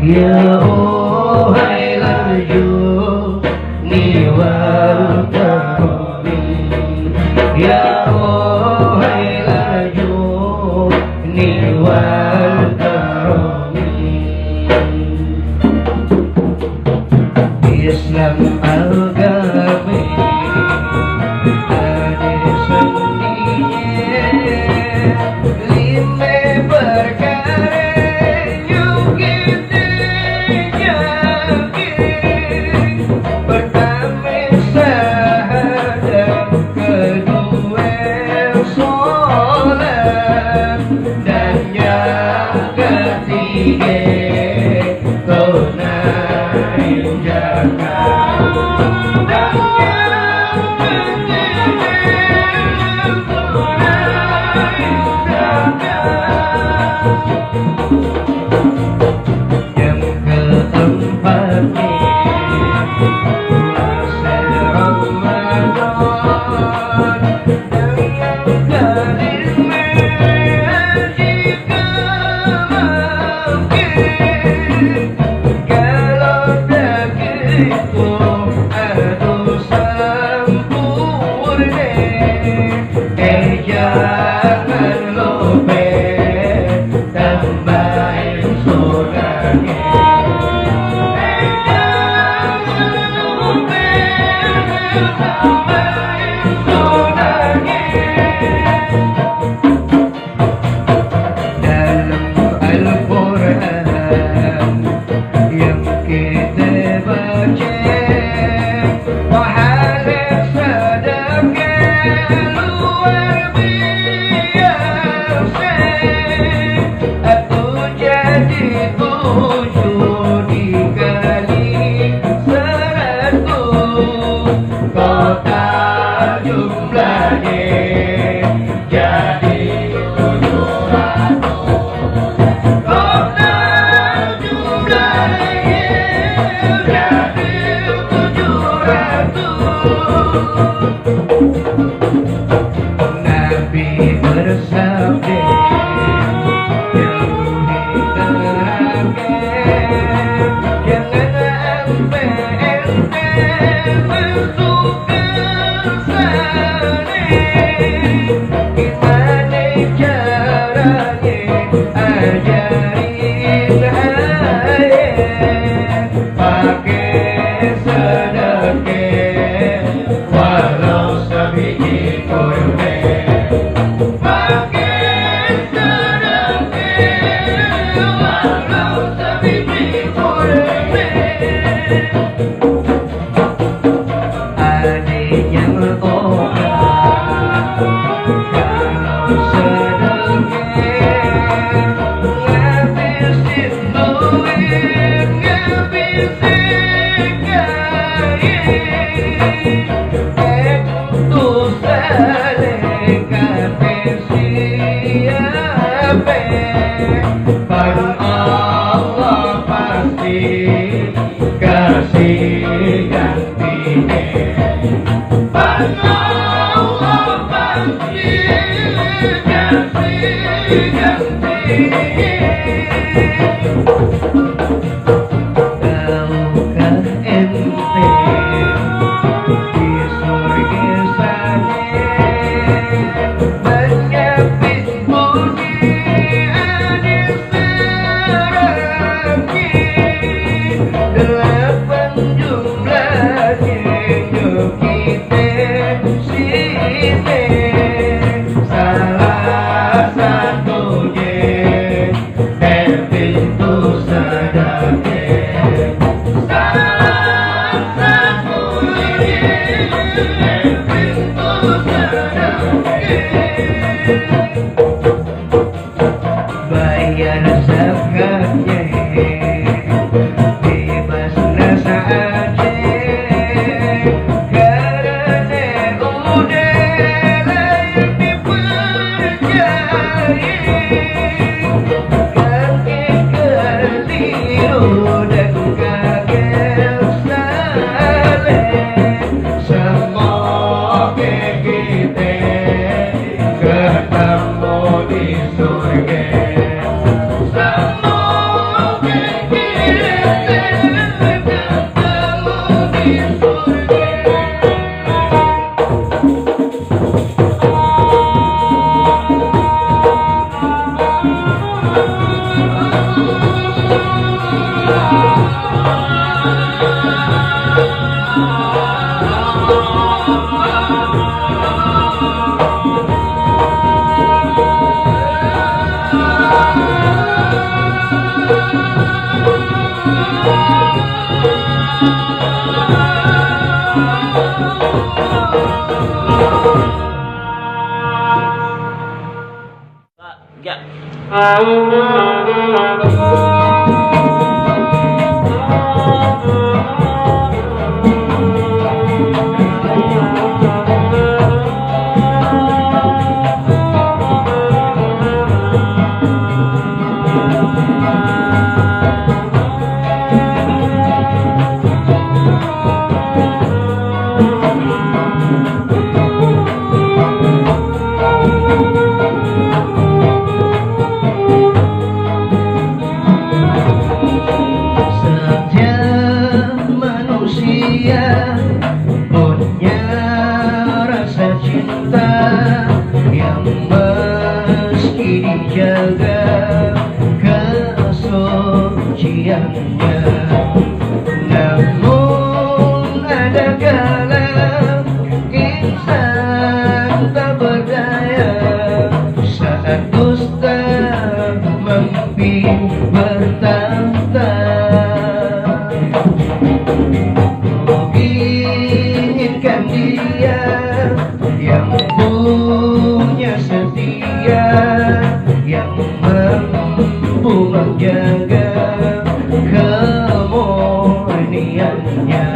Ya ohai laju niwal takomi, ya ohai laju niwal takomi. Islam agama ada sendirinya, lima perkara yang kita jagi. Pertama syahadat, kedua sholat, dan yang ketiga tunai zakat. Dan yang ketiga tunai zakat. Yang keempatnya puasa Ramadan, dan yang kelima jika mungkin. Kalau begitu aduh sempurna, jangan lupa tambahin surganya. Jangan lupa tambahin surganya. Dalam Al-Quran yang kita baca, pahala sedekah luar biasa. Aku jadi 7 dikali 100, total jumlahnya jadi 700. Total jumlahnya jadi 700. Nabi bersabda, jauhi neraka, jangan sampai ente masuk ke sana. Gimana caranya? Ajarin ayat, pakai sedekah walau sebiji kurma. Pakai sedekah walau sebiji kurma. Ada yang obat kalau sedekah, ngabisin duit, ngabisin gaya. Untuk sedekah siapa, pada Allah pasti kasih gantinya. Pada Allah pasti kasih gantinya. Tahukah ente di surga sana banyak pintu ada serapnya, 8 jumlahnya. bayar zakatnya, bebas rasa aja, karena udah layak dipercayai, kaki keliru dan kakek saleh, semoga kita ketemu di surga. Ya. Setiap manusia punya rasa cinta yang meski dijaga kesuciannya, namun ada kala insan tak berdaya saat dusta mimpi bertahta. Inginkan dia yang punya setia, yang mampu menjaga kemurniannya.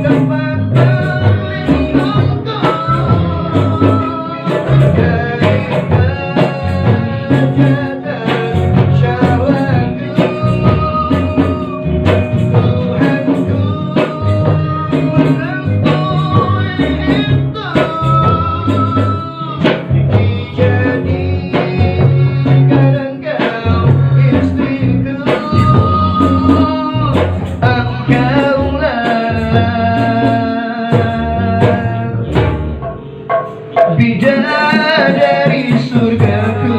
dapat melindungiku dari kejahatan syahwatku. Tuhanku merestui itu. Dijadikan engkau istriku, engkaulah bidadari surgaku.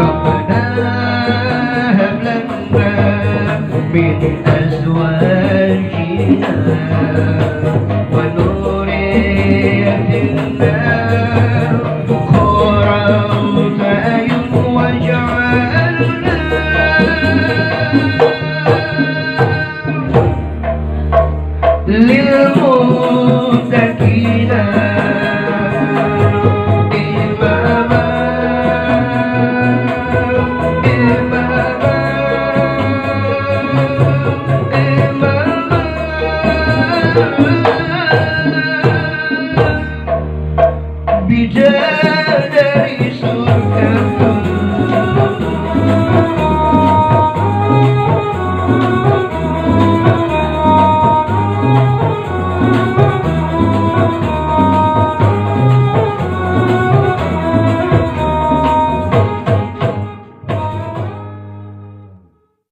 Rabbana hab lana min azwajina